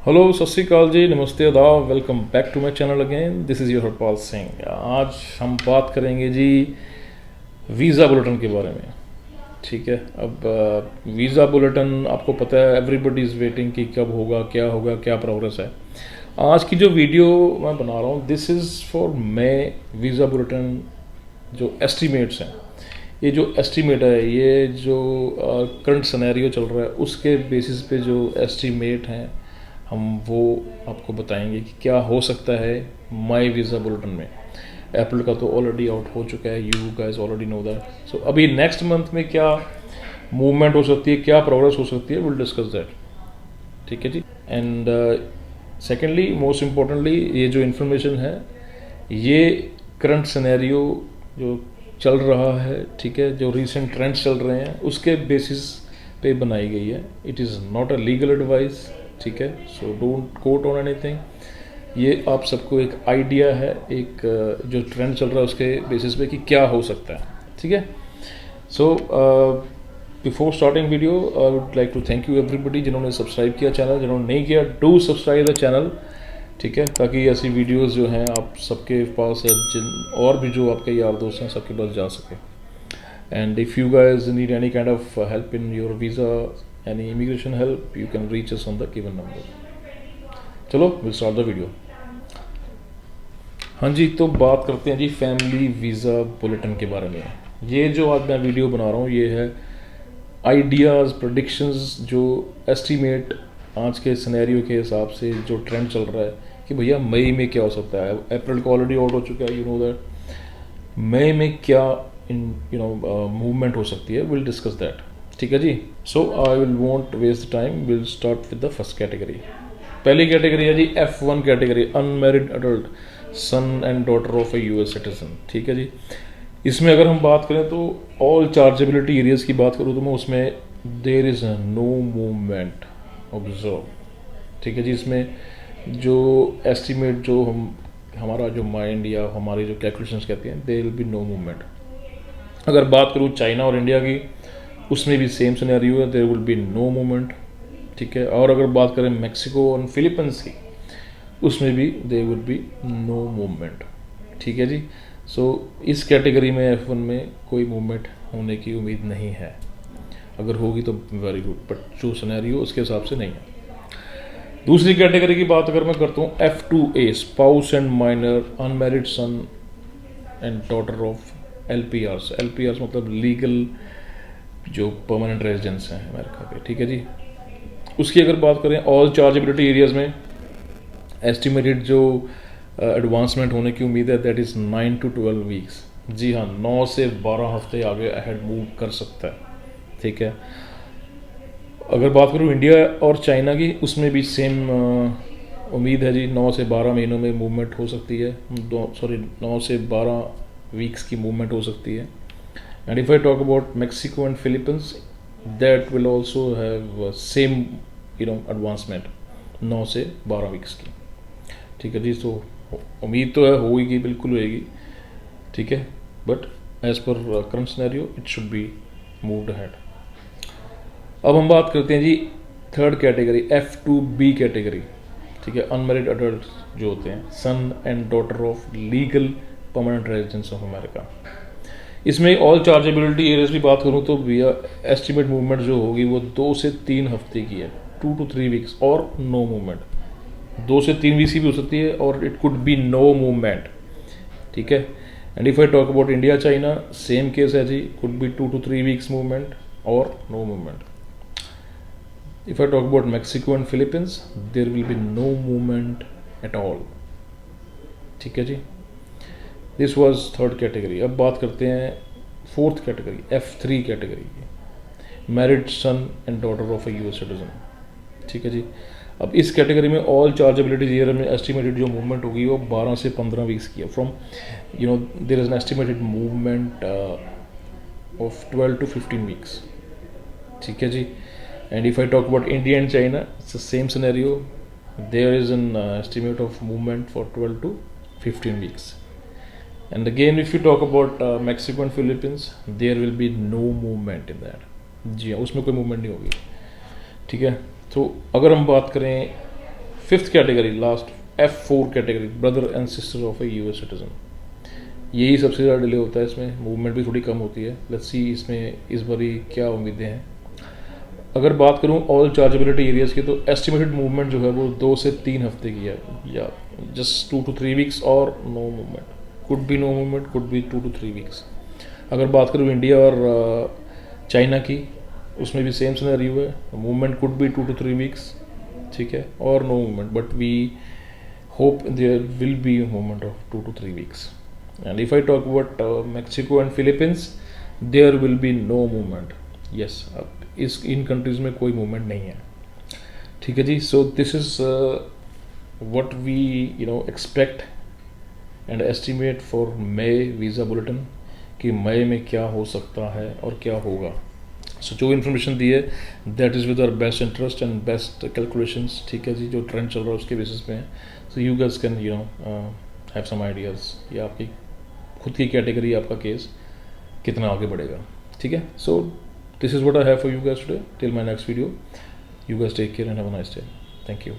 Hello सत श्री अकाल जी, नमस्ते, आदाब, welcome back to my channel again. This is your Harpal Singh. आज हम बात करेंगे जी वीज़ा बुलेटिन के बारे में। ठीक है, अब वीज़ा बुलेटिन आपको पता है, एवरीबडी इज़ वेटिंग कि कब होगा, क्या प्रोग्रेस है। आज की जो वीडियो मैं बना रहा हूँ, this is for May visa bulletin जो एस्टीमेट्स हैं। ये जो एस्टीमेट है, ये जो करंट सिनेरियो चल रहा है उसके बेसिस पे जो एस्टीमेट हैं हम वो आपको बताएंगे कि क्या हो सकता है माई वीज़ा बुलेटिन में। अप्रैल का तो ऑलरेडी आउट हो चुका है, you guys already know that. So अभी नेक्स्ट मंथ में क्या मूवमेंट हो सकती है, क्या प्रोग्रेस हो सकती है, विल डिस्कस दैट। ठीक है जी। एंड सेकेंडली, मोस्ट इम्पोर्टेंटली, ये जो इन्फॉर्मेशन है ये करंट सिनेरियो जो चल रहा है, ठीक है, जो रीसेंट ट्रेंड्स चल रहे हैं उसके बेसिस पे बनाई गई है। It is not a legal advice, ठीक है। So don't quote on anything. ये आप सबको एक आइडिया है, एक जो ट्रेंड चल रहा है उसके बेसिस पे कि क्या हो सकता है, ठीक है। So before starting video I would like to thank you everybody जिन्होंने सब्सक्राइब किया चैनल, जिन्होंने नहीं किया डू सब्सक्राइब द चैनल, ठीक है, ताकि ऐसी वीडियोस जो हैं आप सबके पास या जिन और भी जो आपके यार दोस्त हैं सबके पास जा सके। And if you guys need any kind of help in your visa, any immigration help, you can reach us on the given number. चलो विल स्टार्ट द वीडियो। हाँ जी, तो बात करते हैं जी फैमिली वीज़ा बुलेटिन के बारे में। ये जो आज मैं वीडियो बना रहा हूँ ये है आइडियाज़, प्रेडिक्शंस, जो एस्टीमेट आज के सिनेरियो के हिसाब से जो ट्रेंड चल रहा है कि भैया मई में क्या हो सकता है। अप्रैल को ऑलरेडी आउट हो चुका है, यू नो दैट। मई में क्या इन मूवमेंट हो सकती है, विल डिस्कस दैट। ठीक है जी। So I will won't waste time, will start with the first category. पहली कैटेगरी है जी F1 category, unmarried adult son and daughter of a US citizen. ठीक है जी। इसमें अगर हम बात करें तो ऑल चार्जेबिलिटी एरियाज की बात करूँ तो मैं उसमें there is no movement observe. ठीक है जी। इसमें जो एस्टीमेट जो हमारा जो माइंड या हमारी जो कैलकुलेशंस कहते हैं, there will be no movement. अगर बात करूँ चाइना और इंडिया की, उसमें भी सेम सिनेरियो है, there will be no movement. ठीक है। और अगर बात करें मैक्सिको और फिलीपींस की, उसमें भी there will be no movement. ठीक है जी। सो इस कैटेगरी में F1 में कोई मूवमेंट होने की उम्मीद नहीं है। अगर होगी तो वेरी गुड, बट जो सिनेरियो उसके हिसाब से नहीं है। दूसरी कैटेगरी की बात अगर मैं करता हूँ F2A, spouse and minor unmarried son and daughter of LPRs। LPRs मतलब लीगल जो परमानेंट रेजिडेंस हैं अमेरिका के। ठीक है जी। उसकी अगर बात करें ऑल चार्जेबिलिटी एरियाज में एस्टिमेटेड जो एडवांसमेंट होने की उम्मीद है, दैट इज़ 9 to 12 वीक्स। जी हाँ, 9 से 12 हफ्ते आगे अहेड मूव कर सकता है। ठीक है। अगर बात करूँ इंडिया और चाइना की, उसमें भी सेम उम्मीद है जी, 9 से 12 महीनों में मूवमेंट हो सकती है। 9 से 12 वीक्स की मूवमेंट हो सकती है। And if I talk about Mexico and Philippines, that will also have same advancement 9 से 12 वीक्स की। ठीक है जी। तो उम्मीद तो है होगी, बिल्कुल होएगी। ठीक है। But as per current scenario it should be moved ahead. अब हम बात करते हैं जी थर्ड कैटेगरी, F2B कैटेगरी। ठीक है। अनमैरिड अडल्ट जो होते हैं, son and daughter of legal permanent residence of America. इसमें ऑल चार्जेबिलिटी एरियाज की बात करूँ तो भैया एस्टिमेट मूवमेंट जो होगी वो 2 से 3 हफ्ते की है, 2 to 3 वीक्स, और नो मूवमेंट। 2 से 3 वीक्स की भी हो सकती है और it could be no movement. ठीक है। And if I talk about India China, same case है जी, could be 2 to 3 weeks movement और no movement. If I talk about Mexico and Philippines, there will be no movement at all. ठीक है जी। This was third category. अब बात करते हैं फोर्थ कैटेगरी, F3 कैटेगरी की, married son and daughter of a US citizen. ठीक है जी। अब इस कैटेगरी में ऑल चार्जेबिलिटी ईयर में एस्टिमेटेड जो मूवमेंट होगी वो 12 से 15 वीक्स की है। From there is an estimated movement of 12 to 15 weeks. ठीक है जी। And if I talk about India and China, it's the same scenario. There is an estimate of movement for 12 to 15 weeks. And again, if you talk about Mexico and Philippines, there will be no movement in that. जी हाँ, उसमें कोई movement नहीं होगी। ठीक है। तो अगर हम बात करें fifth category last F4 category, brother and sister of a US citizen. यही सबसे ज़्यादा डिले होता है इसमें, मूवमेंट भी थोड़ी कम होती है। लेट्स सी इसमें इस बारी क्या उम्मीदें हैं। अगर बात करूं ऑल चार्जेबिलिटी एरियाज़ की, तो एस्टिमेटेड मूवमेंट जो है वो 2 से 3 हफ्ते की है, या जस्ट 2 to 3 वीक्स, और no movement, could be no movement, could be 2 to 3 weeks. अगर बात करूं इंडिया और चाइना की, उसमें भी सेम सिनेरियो है, movement could be 2 to 3 weeks, ठीक है, और no movement, but we hope there will be a movement of 2 to 3 weeks. And if I talk about Mexico and Philippines, there will be no movement. Yes, इस इन countries में कोई movement नहीं है, ठीक है जी। So this is what we expect and estimate for May visa bulletin, कि मई में क्या हो सकता है और क्या होगा। सो जो इन्फॉर्मेशन दी है that is with our best interest and best calculations, ठीक है जी। जो ट्रेंड चल रहा है उसके बेसिस पे है। So you guys can have some ideas, या आपकी खुद की कैटेगरी, आपका केस कितना आगे बढ़ेगा, ठीक है। So this is what I have for you guys today. Till my next video, you guys take care and have a nice day. Thank you.